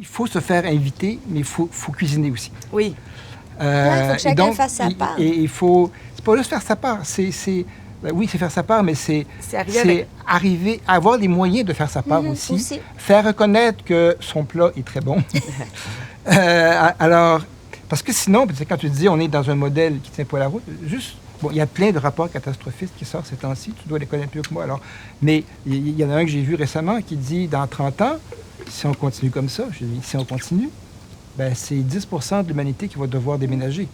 il faut se faire inviter, mais il faut cuisiner aussi. Oui. Il faut que chacun fasse sa part. Et il faut... C'est pas juste faire sa part, oui, c'est faire sa part, mais c'est arriver à avoir les moyens de faire sa part aussi. Faire reconnaître que son plat est très bon. Alors, parce que sinon, quand tu dis on est dans un modèle qui ne tient pas la route, juste... Bon, il y a plein de rapports catastrophistes qui sortent ces temps-ci, tu dois les connaître mieux que moi. Alors. Mais il y en a un que j'ai vu récemment qui dit, dans 30 ans, si on continue comme ça, je dis, si on continue, c'est 10 de l'humanité qui va devoir déménager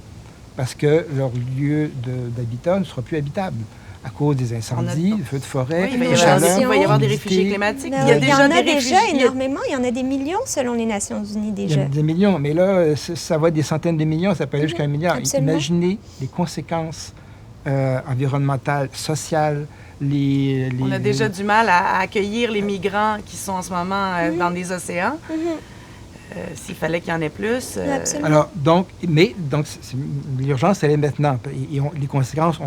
parce que leur lieu d'habitat ne sera plus habitable à cause des incendies, des feux de forêt, il va y avoir des réfugiés climatiques. Il y en a déjà énormément. Il y en a des millions selon les Nations unies déjà. Il y en a des millions, mais là, ça va être des centaines de millions, ça peut aller jusqu'à 1 milliard. Absolument. Imaginez les conséquences environnementales, sociales. On a déjà du mal à accueillir les migrants qui sont en ce moment dans les océans. S'il fallait qu'il y en ait plus. Alors, donc, l'urgence, elle est maintenant. Et les conséquences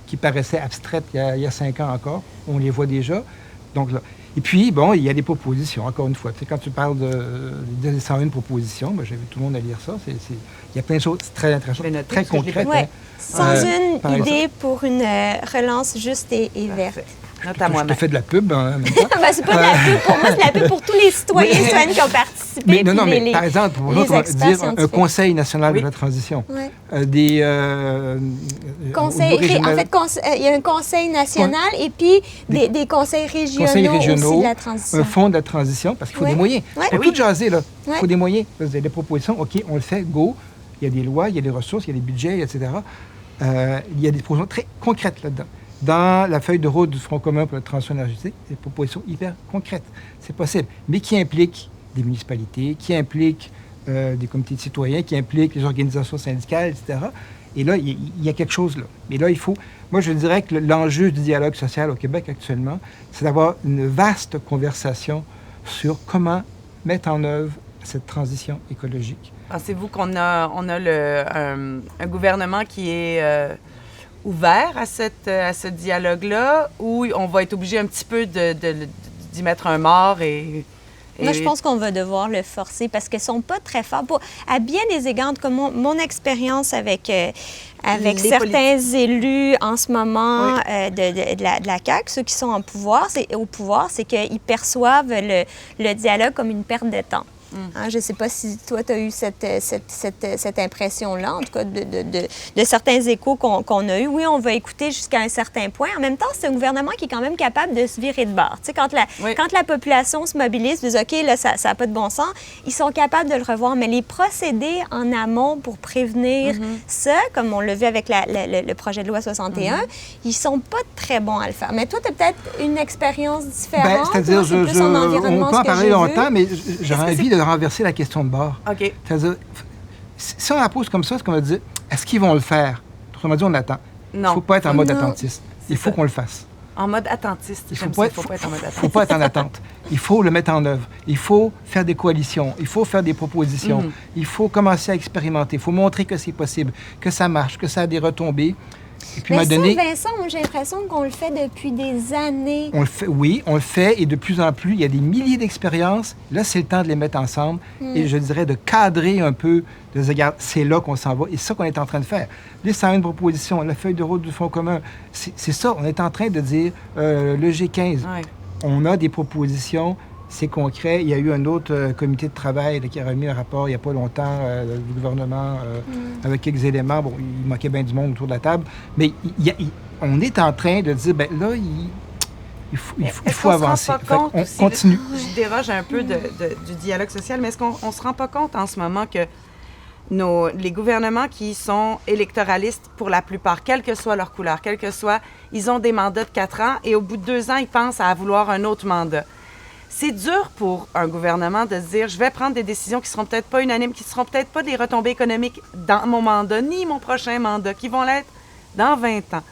qui paraissaient abstraites il y a 5 ans encore, on les voit déjà. Donc, là. Et puis, bon, il y a des propositions, encore une fois. Tu sais, quand tu parles des 101 propositions, j'invite tout le monde à lire ça. Il y a plein de choses très intéressantes, très concrètes. Ouais. 101 idées pour une relance juste et verte. Je te fais de la pub en même temps. C'est pas de la pub pour moi, c'est de la pub pour tous les citoyens et citoyennes qui ont participé. Mais par exemple, pour nous, on va dire un Conseil national de la transition. Oui. Il y a un conseil national et puis des conseils régionaux aussi de la transition. Un fonds de la transition, parce qu'il faut des moyens. On peut tout jaser, là. Il faut des moyens. Vous avez des propositions, OK, on le fait, go. Il y a des lois, il y a des ressources, il y a des budgets, etc. Il y a des propositions très concrètes là-dedans. Dans la feuille de route du Front commun pour la transition énergétique, des propositions hyper concrètes. C'est possible, mais qui impliquent des municipalités, qui impliquent des comités de citoyens, qui impliquent les organisations syndicales, etc. Et là, il y a quelque chose là. Mais là, il faut... Moi, je dirais que l'enjeu du dialogue social au Québec actuellement, c'est d'avoir une vaste conversation sur comment mettre en œuvre cette transition écologique. Pensez-vous qu'on a un gouvernement qui est... ouvert à ce dialogue-là, ou on va être obligé un petit peu d'y mettre un mort Moi, je pense qu'on va devoir le forcer parce qu'ils ne sont pas très forts. À bien des égards, comme mon expérience avec certains élus en ce moment de la CAQ, ceux qui sont au pouvoir, c'est qu'ils perçoivent le dialogue comme une perte de temps. Hein, je ne sais pas si toi, tu as eu cette impression-là, en tout cas, de certains échos qu'on a eus. Oui, on va écouter jusqu'à un certain point. En même temps, c'est un gouvernement qui est quand même capable de se virer de bord. Tu sais, quand la population se mobilise, disent OK, là, ça n'a pas de bon sens, ils sont capables de le revoir. Mais les procédés en amont pour prévenir ça, comme on l'a vu avec le projet de loi 61, ils ne sont pas très bons à le faire. Mais toi, tu as peut-être une expérience différente. C'est-à-dire, on peut en parler longtemps, mais j'aurais envie de renverser la question de bord. OK. C'est-à-dire, si on la pose comme ça, c'est qu'on va dire, est-ce qu'ils vont le faire? Autrement dit, on attend. Il ne faut pas être en mode attentiste. Il faut qu'on le fasse. En mode attentiste. Il ne faut pas être en mode attente. Il faut pas être en attente. Il faut le mettre en œuvre. Il faut faire des coalitions. Il faut faire des propositions. Il faut commencer à expérimenter. Il faut montrer que c'est possible, que ça marche, que ça a des retombées. Et puis, Vincent, j'ai l'impression qu'on le fait depuis des années. On le fait, et de plus en plus, il y a des milliers d'expériences. Là, c'est le temps de les mettre ensemble et je dirais de cadrer un peu, de dire, regarde, c'est là qu'on s'en va et c'est ça qu'on est en train de faire. Les 101 propositions, la feuille de route du Fonds commun, c'est ça. On est en train de dire, le G15, on a des propositions, c'est concret. Il y a eu un autre comité de travail qui a remis un rapport il n'y a pas longtemps du gouvernement avec quelques éléments. Bon, il manquait bien du monde autour de la table. Mais on est en train de dire, bien là, il faut avancer. On continue. Je déroge un peu du dialogue social, mais est-ce qu'on ne se rend pas compte en ce moment que les gouvernements qui sont électoralistes pour la plupart, quelle que soit leur couleur, quelle que soit, ils ont des mandats de 4 ans et au bout de 2 ans, ils pensent à vouloir un autre mandat. C'est dur pour un gouvernement de se dire, je vais prendre des décisions qui ne seront peut-être pas unanimes, qui ne seront peut-être pas des retombées économiques dans mon mandat, ni mon prochain mandat, qui vont l'être dans 20 ans.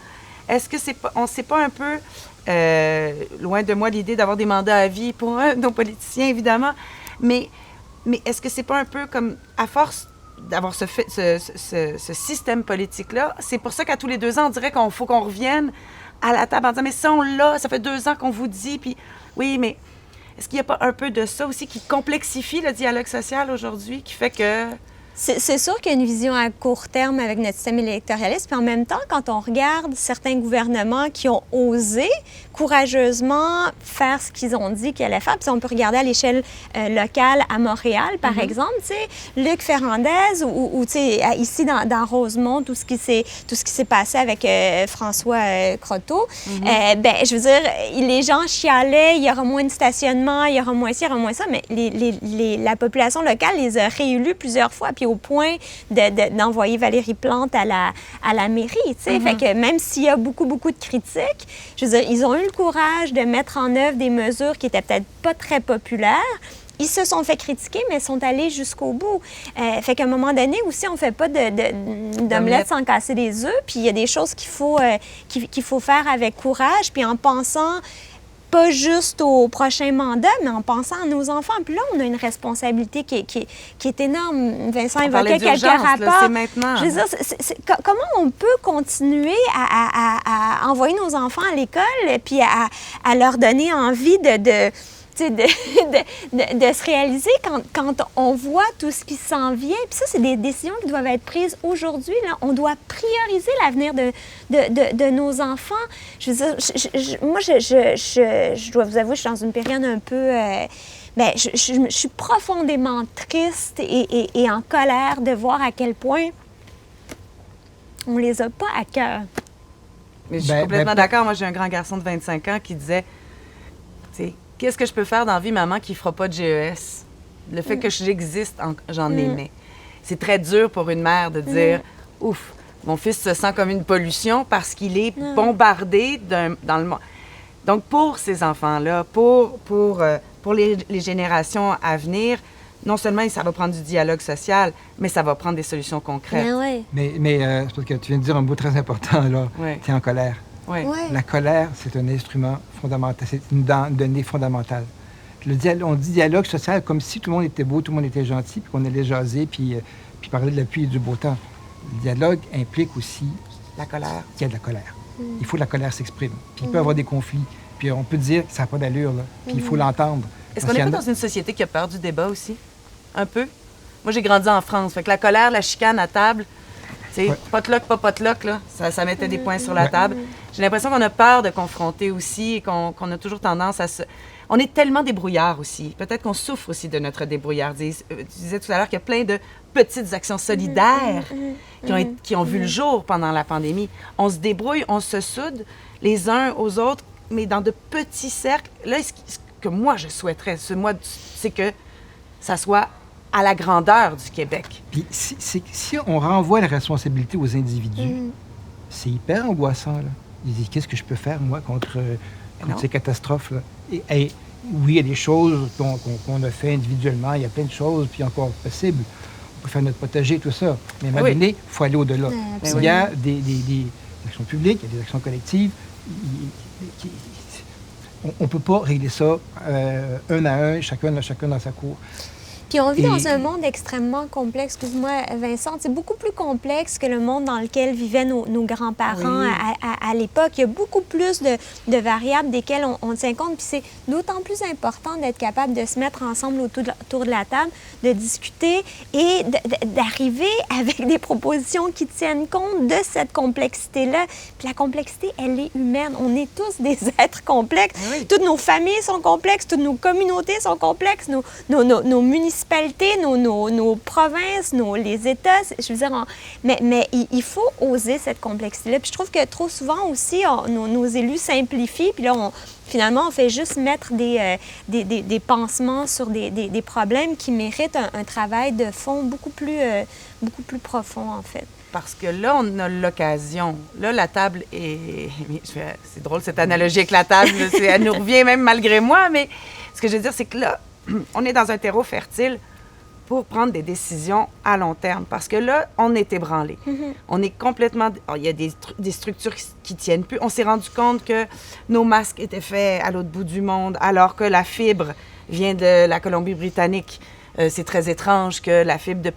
Est-ce que on ne sait pas un peu, loin de moi l'idée d'avoir des mandats à vie pour nos politiciens, évidemment, mais est-ce que c'est pas un peu comme, à force d'avoir ce système politique-là, c'est pour ça qu'à tous les 2 ans, on dirait qu'il faut qu'on revienne à la table en disant, mais ça, on l'a, ça fait 2 ans qu'on vous dit, puis oui, mais Est-ce qu'il n'y a pas un peu de ça aussi qui complexifie le dialogue social aujourd'hui, qui fait que... C'est sûr qu'il y a une vision à court terme avec notre système électoraliste, puis en même temps, quand on regarde certains gouvernements qui ont osé courageusement faire ce qu'ils ont dit qu'ils allaient faire, puis on peut regarder à l'échelle locale à Montréal, par exemple, tu sais, Luc Ferrandez ou tu sais, ici dans Rosemont, tout ce qui s'est passé avec François Croteau, ben je veux dire, les gens chialaient, il y aura moins de stationnement, il y aura moins ci, il y aura moins ça, mais la population locale les a réélus plusieurs fois, puis au point d'envoyer Valérie Plante à la mairie, tu sais. Fait que même s'il y a beaucoup de critiques, je veux dire, ils ont eu le courage de mettre en œuvre des mesures qui étaient peut-être pas très populaires. Ils se sont fait critiquer, mais sont allés jusqu'au bout. Fait qu'à un moment donné aussi, on ne fait pas d'omelette sans casser des œufs, puis il y a des choses qu'il faut faire avec courage, puis en pensant pas juste au prochain mandat, mais en pensant à nos enfants. Puis là, on a une responsabilité qui est énorme. Vincent évoquait quelques rapports. C'est maintenant. Je veux dire, comment on peut continuer à envoyer nos enfants à l'école puis à leur donner envie de se réaliser quand on voit tout ce qui s'en vient. Puis ça, c'est des décisions qui doivent être prises aujourd'hui. Là. On doit prioriser l'avenir de nos enfants. Je veux dire, moi, je dois vous avouer, je suis dans une période un peu... je suis profondément triste et en colère de voir à quel point on les a pas à cœur. Mais je suis complètement d'accord. Moi, j'ai un grand garçon de 25 ans qui disait, tu sais, qu'est-ce que je peux faire dans la vie, maman, qui ne fera pas de GES? Le fait que j'existe, j'en aimais. C'est très dur pour une mère de dire, ouf, mon fils se sent comme une pollution parce qu'il est bombardé dans le monde. Donc, pour ces enfants-là, pour les générations à venir, non seulement ça va prendre du dialogue social, mais ça va prendre des solutions concrètes. Mais c'est parce que tu viens de dire un mot très important, là. Tu es en colère. Oui. La colère, c'est un instrument fondamental, c'est une donnée fondamentale. On dit dialogue social comme si tout le monde était beau, tout le monde était gentil, puis qu'on allait jaser, puis parler de la pluie et du beau temps. Le dialogue implique aussi la colère. Qu'il y a de la colère. Il faut que la colère s'exprime. Puis il peut y avoir des conflits. Puis on peut dire que ça n'a pas d'allure, là. Puis il faut l'entendre. Est-ce qu'on n'est pas dans une société qui a peur du débat aussi? Un peu? Moi, j'ai grandi en France. Fait que la colère, la chicane à table... Potluck, pas potluck, là, ça mettait des points sur la table. J'ai l'impression qu'on a peur de confronter aussi et qu'on a toujours tendance à se... On est tellement débrouillard aussi. Peut-être qu'on souffre aussi de notre débrouillardise. Tu disais tout à l'heure qu'il y a plein de petites actions solidaires qui ont vu le jour pendant la pandémie. On se débrouille, on se soude les uns aux autres, mais dans de petits cercles. Là, ce que moi, je souhaiterais, c'est que ça soit à la grandeur du Québec. Puis si on renvoie la responsabilité aux individus, c'est hyper angoissant, là. Ils disent, qu'est-ce que je peux faire, moi, contre ces catastrophes-là? Et oui, il y a des choses qu'on a fait individuellement, il y a plein de choses, puis encore possible. On peut faire notre potager, tout ça. Mais à un moment donné, il faut aller au-delà. Il y a des actions publiques, il y a des actions collectives. On ne peut pas régler ça un à un, chacun dans sa cour. Puis on vit dans un monde extrêmement complexe. Excuse-moi, Vincent, c'est beaucoup plus complexe que le monde dans lequel vivaient nos grands-parents à l'époque. Il y a beaucoup plus de variables desquelles on tient compte. Puis c'est d'autant plus important d'être capable de se mettre ensemble autour de la table, de discuter et d'arriver avec des propositions qui tiennent compte de cette complexité-là. Puis la complexité, elle est humaine. On est tous des êtres complexes. Toutes nos familles sont complexes, toutes nos communautés sont complexes, nos municipalités, nos provinces, les États, je veux dire, mais il faut oser cette complexité-là. Puis je trouve que trop souvent aussi, nos élus simplifient, puis là, finalement, on fait juste mettre des pansements sur des problèmes qui méritent un travail de fond beaucoup plus profond, en fait. Parce que là, on a l'occasion. Là, la table est... C'est drôle, cette analogie avec la table. Elle nous revient même malgré moi, mais ce que je veux dire, c'est que là, on est dans un terreau fertile pour prendre des décisions à long terme. Parce que là, on est ébranlé. On est complètement... Il y a des structures qui ne tiennent plus. On s'est rendu compte que nos masques étaient faits à l'autre bout du monde, alors que la fibre vient de la Colombie-Britannique. C'est très étrange que la fibre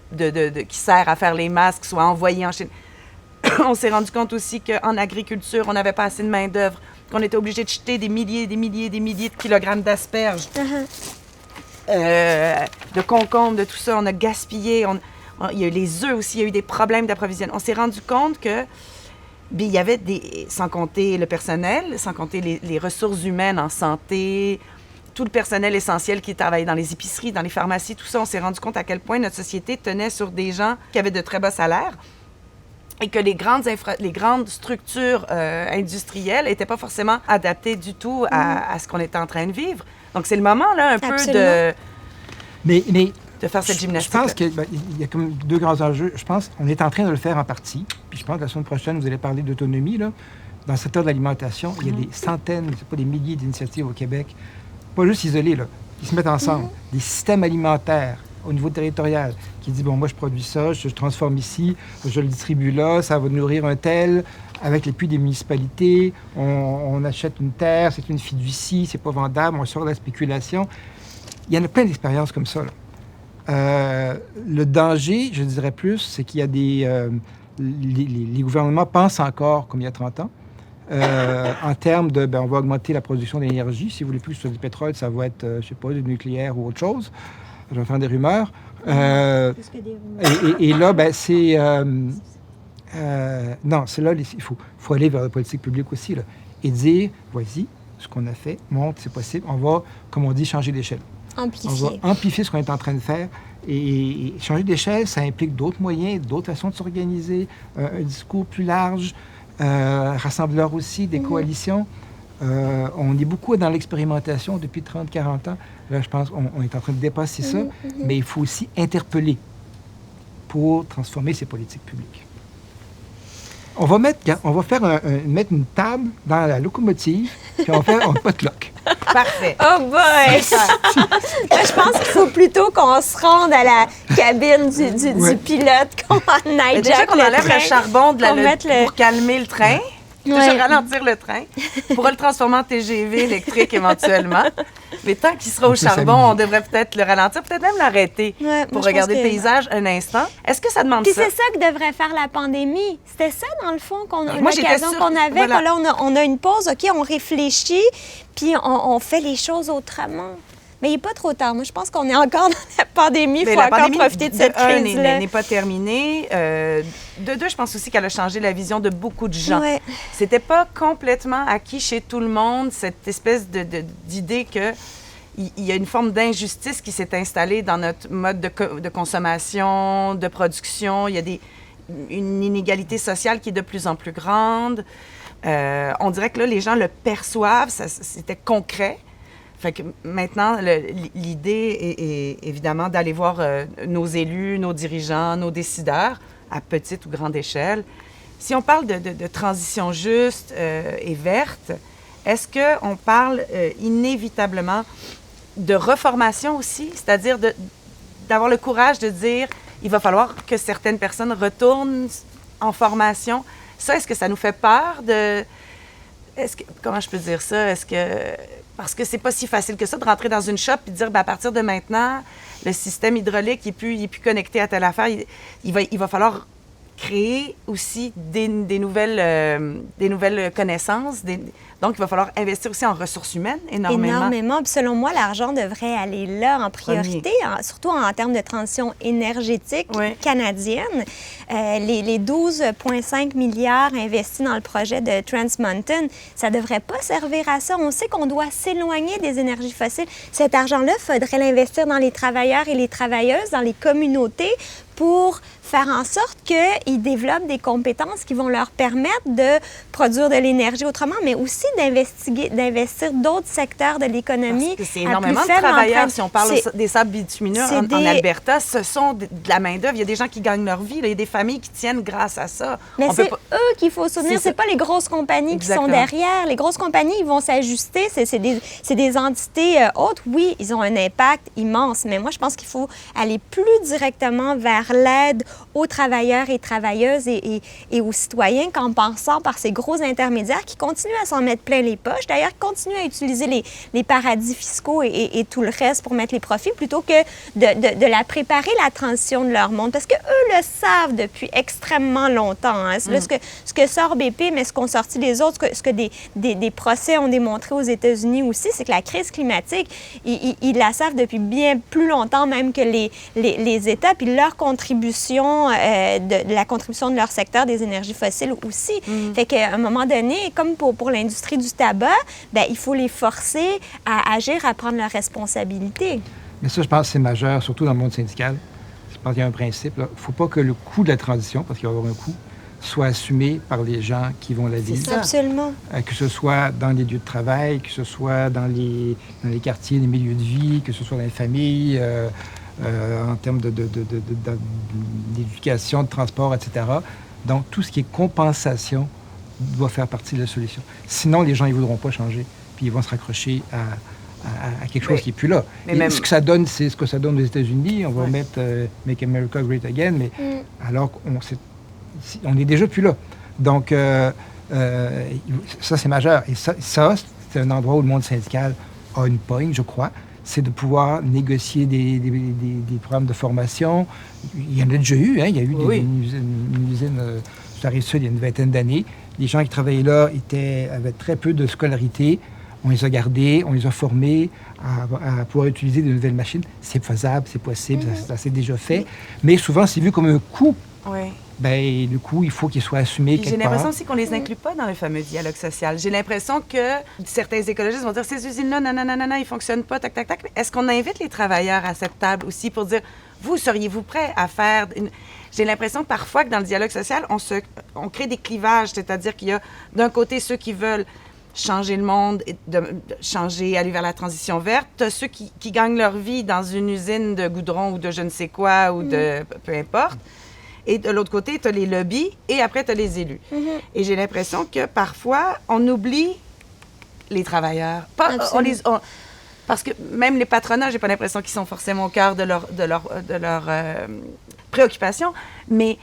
qui sert à faire les masques soit envoyée en Chine. On s'est rendu compte aussi qu'en agriculture, on n'avait pas assez de main-d'œuvre qu'on était obligé de jeter des milliers de kilogrammes d'asperges, de concombres, de tout ça. On a gaspillé. Il y a eu les œufs aussi, il y a eu des problèmes d'approvisionnement. On s'est rendu compte que il y avait sans compter le personnel, sans compter les ressources humaines en santé, tout le personnel essentiel qui travaillait dans les épiceries, dans les pharmacies, tout ça, on s'est rendu compte à quel point notre société tenait sur des gens qui avaient de très bas salaires et que les grandes structures industrielles n'étaient pas forcément adaptées du tout à ce qu'on était en train de vivre. Donc, c'est le moment, là, un peu de faire cette gymnastique. Je pense qu'il y a comme 2 grands enjeux. Je pense qu'on est en train de le faire en partie. Puis je pense que la semaine prochaine, vous allez parler d'autonomie. Là. Dans le secteur de l'alimentation, il y a des centaines, c'est pas des milliers d'initiatives au Québec, pas juste isolées, là, qui se mettent ensemble. Des systèmes alimentaires au niveau territorial qui disent, bon, moi, je produis ça, je transforme ici, je le distribue là, ça va nourrir un tel. Avec l'appui des municipalités, on achète une terre, c'est une fiducie, c'est pas vendable, on sort de la spéculation. Il y en a plein d'expériences comme ça, là. Le danger, je dirais plus, c'est qu'il y a les gouvernements pensent encore comme il y a 30 ans, en termes de, on va augmenter la production d'énergie. Si vous voulez plus que ce soit du pétrole, ça va être, je sais pas, du nucléaire ou autre chose. Je vais faire des rumeurs. Et là, c'est... non, c'est là, il faut aller vers la politique publique aussi, là, et dire, voici, ce qu'on a fait, montre, c'est possible. On va, comme on dit, changer d'échelle. Amplifier. On va amplifier ce qu'on est en train de faire. Et changer d'échelle, ça implique d'autres moyens, d'autres façons de s'organiser, un discours plus large, rassembleur aussi, des coalitions. On est beaucoup dans l'expérimentation depuis 30-40 ans. Là, je pense qu'on est en train de dépasser ça, mais il faut aussi interpeller pour transformer ces politiques publiques. On va mettre une table dans la locomotive, puis on va faire un potluck. Parfait. Oh boy! Je pense qu'il faut plutôt qu'on se rende à la cabine du pilote, qu'on hijack déjà qu'on enlève le charbon pour calmer le train. Déjà ralentir le train. On pourra le transformer en TGV électrique éventuellement. Mais tant qu'il sera au charbon, on devrait peut-être le ralentir, peut-être même l'arrêter pour regarder le paysage un instant. Est-ce que ça demande Puis ça? c'est ça que devrait faire la pandémie. C'était ça, dans le fond, l'occasion qu'on avait. Voilà. Là, on a une pause, OK, on réfléchit, puis on fait les choses autrement. Mais il n'est pas trop tard. Moi, je pense qu'on est encore dans la pandémie. Il faut encore profiter de cette crise-là. N'est pas terminée. De deux, je pense aussi qu'elle a changé la vision de beaucoup de gens. Ouais. C'était pas complètement acquis chez tout le monde, cette espèce d'idée que il y a une forme d'injustice qui s'est installée dans notre mode de consommation, de production. Il y a une inégalité sociale qui est de plus en plus grande. On dirait que là, les gens le perçoivent. C'était concret. Fait que maintenant, l'idée est évidemment d'aller voir nos élus, nos dirigeants, nos décideurs à petite ou grande échelle. Si on parle de transition juste et verte, est-ce qu'on parle inévitablement de reformation aussi? C'est-à-dire d'avoir le courage de dire il va falloir que certaines personnes retournent en formation. Ça, est-ce que ça nous fait peur comment je peux dire ça? Parce que c'est pas si facile que ça de rentrer dans une shop et de dire, à partir de maintenant, le système hydraulique il est plus connecté à telle affaire. Il va falloir créer aussi des nouvelles connaissances. Donc, il va falloir investir aussi en ressources humaines énormément. Énormément. Puis selon moi, l'argent devrait aller là en priorité, surtout en termes de transition énergétique canadienne. Les 12,5 milliards investis dans le projet de Trans Mountain, ça ne devrait pas servir à ça. On sait qu'on doit s'éloigner des énergies fossiles. Cet argent-là, il faudrait l'investir dans les travailleurs et les travailleuses, dans les communautés, pour faire en sorte qu'ils développent des compétences qui vont leur permettre de produire de l'énergie autrement, mais aussi d'investir d'autres secteurs de l'économie. Parce que c'est énormément de travailleurs. Si on parle des sables bitumineux en Alberta, ce sont de la main-d'œuvre. Il y a des gens qui gagnent leur vie. Là. Il y a des familles qui tiennent grâce à ça. Mais c'est eux qu'il faut soutenir. C'est pas les grosses compagnies qui sont derrière. Les grosses compagnies, ils vont s'ajuster. C'est des entités autres. Oui, ils ont un impact immense, mais moi, je pense qu'il faut aller plus directement vers l'aide aux travailleurs et travailleuses et aux citoyens qu'en passant par ces gros intermédiaires qui continuent à s'en mettre plein les poches, d'ailleurs, qui continuent à utiliser les paradis fiscaux et tout le reste pour mettre les profits plutôt que de la préparer, la transition de leur monde. Parce qu'eux le savent depuis extrêmement longtemps. Hein. Là, ce que sort BP, mais ce qu'ont sorti les autres, ce que des procès ont démontré aux États-Unis aussi, c'est que la crise climatique, ils la savent depuis bien plus longtemps même que les États, puis leur contribution, la contribution de leur secteur des énergies fossiles aussi. Fait qu'à un moment donné, comme pour l'industrie du tabac, bien, il faut les forcer à agir, à prendre leurs responsabilités. Mais ça, je pense que c'est majeur, surtout dans le monde syndical. Je pense qu'il y a un principe. Il ne faut pas que le coût de la transition, parce qu'il va y avoir un coût, soit assumé par les gens qui vont la vivre. Absolument. Que ce soit dans les lieux de travail, que ce soit dans les quartiers, les milieux de vie, que ce soit dans les familles, en termes d'éducation, de transport, etc. Donc, tout ce qui est compensation doit faire partie de la solution. Sinon, les gens ne voudront pas changer, puis ils vont se raccrocher à quelque chose qui n'est plus là. Même... Ce que ça donne, c'est ce que ça donne aux États-Unis. On va mettre Make America Great Again, mais alors on n'est déjà plus là. Donc, ça, c'est majeur. Et ça, c'est un endroit où le monde syndical a une pogne, je crois. C'est de pouvoir négocier des programmes de formation. Il y en a déjà eu, hein? Il y a eu une usine sur la Rive-Sud il y a une vingtaine d'années. Les gens qui travaillaient là avaient très peu de scolarité. On les a gardés, on les a formés à pouvoir utiliser de nouvelles machines. C'est faisable, c'est possible, ça s'est déjà fait. Mais souvent, c'est vu comme un coût. Oui. Bien, du coup, il faut qu'ils soient assumés quelque part. J'ai l'impression aussi qu'on ne les inclut pas dans le fameux dialogue social. J'ai l'impression que certains écologistes vont dire « ces usines-là, nanana, ils ne fonctionnent pas, tac, tac, tac ». Est-ce qu'on invite les travailleurs à cette table aussi pour dire « vous, seriez-vous prêts à faire… » J'ai l'impression parfois que dans le dialogue social, on crée des clivages, c'est-à-dire qu'il y a d'un côté ceux qui veulent changer le monde, changer, aller vers la transition verte. Tu as ceux qui gagnent leur vie dans une usine de goudron ou de je ne sais quoi ou de peu importe. Et de l'autre côté, tu as les lobbies et après, tu as les élus. Et j'ai l'impression que parfois, on oublie les travailleurs. Parce que même les patronats, j'ai pas l'impression qu'ils sont forcément au cœur de leur préoccupation, mais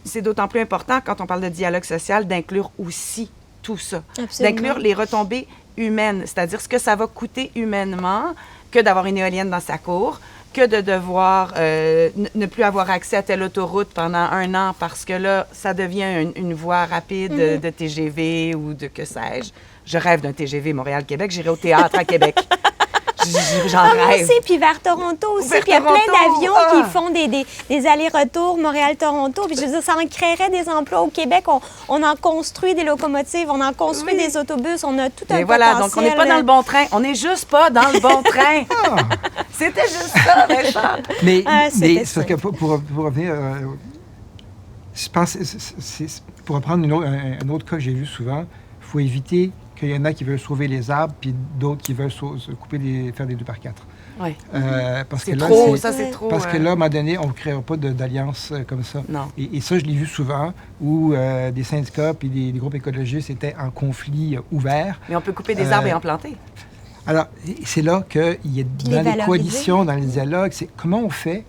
c'est d'autant plus important quand on parle de dialogue social d'inclure aussi tout ça. Absolument. D'inclure les retombées humaines, c'est-à-dire ce que ça va coûter humainement que d'avoir une éolienne dans sa cour, que de devoir ne plus avoir accès à telle autoroute pendant 1 an parce que là, ça devient une voie rapide de TGV ou de que sais-je. Je rêve d'un TGV Montréal-Québec, j'irai au théâtre à Québec. J'en rêve. Moi aussi, puis vers Toronto aussi. Puis il y a plein d'avions qui font des allers-retours Montréal-Toronto. Puis je veux dire, ça en créerait des emplois au Québec. On en construit des locomotives, on en construit des autobus, on a tout un potentiel. Voilà, donc on n'est pas dans le bon train. On n'est juste pas dans le bon train. C'était juste ça, Vincent. Mais c'est parce que pour revenir, je pense, pour reprendre un autre cas que j'ai vu souvent, il faut éviter qu'il y en a qui veulent sauver les arbres, puis d'autres qui veulent faire des 2x4. Oui. Parce c'est que là, trop, ça c'est trop. Parce que là, à un moment donné, on ne créera pas d'alliance comme ça. Non. Et ça, je l'ai vu souvent, où des syndicats puis des groupes écologistes étaient en conflit ouvert. Mais on peut couper des arbres et en planter. Alors, c'est là qu'il y a dans les coalitions, dans les dialogues, c'est comment on fait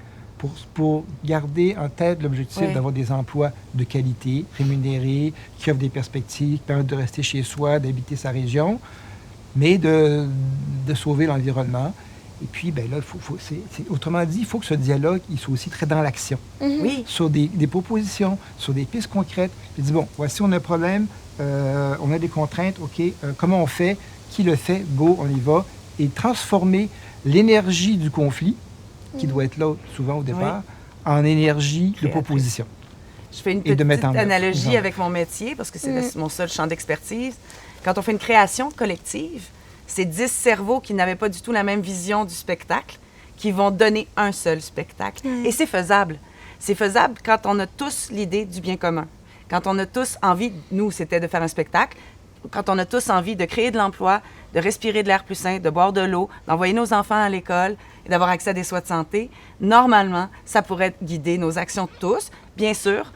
pour garder en tête l'objectif d'avoir des emplois de qualité, rémunérés, qui offrent des perspectives, qui permettent de rester chez soi, d'habiter sa région, mais de sauver l'environnement. Et puis, ben là, autrement dit, il faut que ce dialogue, il soit aussi très dans l'action. Oui. Sur des propositions, sur des pistes concrètes. Puis dit, bon, voici, on a un problème, on a des contraintes, OK, comment on fait, qui le fait, go, on y va. Et transformer l'énergie du conflit, qui doit être là souvent au départ, en énergie de proposition. Je fais une petite analogie avec mon métier, parce que c'est mon seul champ d'expertise. Quand on fait une création collective, c'est 10 cerveaux qui n'avaient pas du tout la même vision du spectacle qui vont donner un seul spectacle. Et c'est faisable. C'est faisable quand on a tous l'idée du bien commun. Quand on a tous envie, nous, c'était de faire un spectacle, quand on a tous envie de créer de l'emploi, de respirer de l'air plus sain, de boire de l'eau, d'envoyer nos enfants à l'école et d'avoir accès à des soins de santé, normalement, ça pourrait guider nos actions tous. Bien sûr,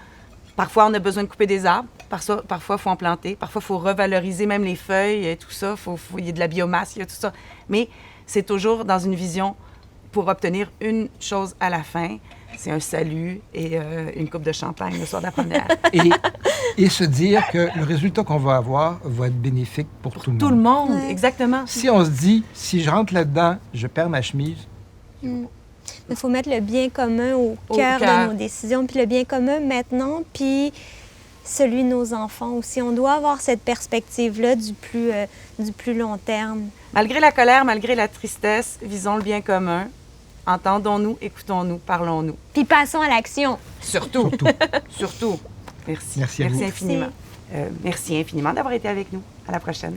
parfois, on a besoin de couper des arbres. Parfois, il faut en planter. Parfois, il faut revaloriser même les feuilles et tout ça. Il y a de la biomasse, il y a tout ça. Mais c'est toujours dans une vision pour obtenir une chose à la fin, c'est un salut et une coupe de champagne le soir de la première. Et se dire que le résultat qu'on va avoir va être bénéfique pour tout le monde. Tout le monde, exactement. Si on se dit, si je rentre là-dedans, je perds ma chemise. Il faut mettre le bien commun au cœur de nos décisions, puis le bien commun maintenant, puis celui de nos enfants aussi. On doit avoir cette perspective-là du plus long terme. Malgré la colère, malgré la tristesse, visons le bien commun. Entendons-nous, écoutons-nous, parlons-nous. Puis passons à l'action. Surtout. Surtout. Merci. Merci à vous. Infiniment. Merci infiniment d'avoir été avec nous. À la prochaine.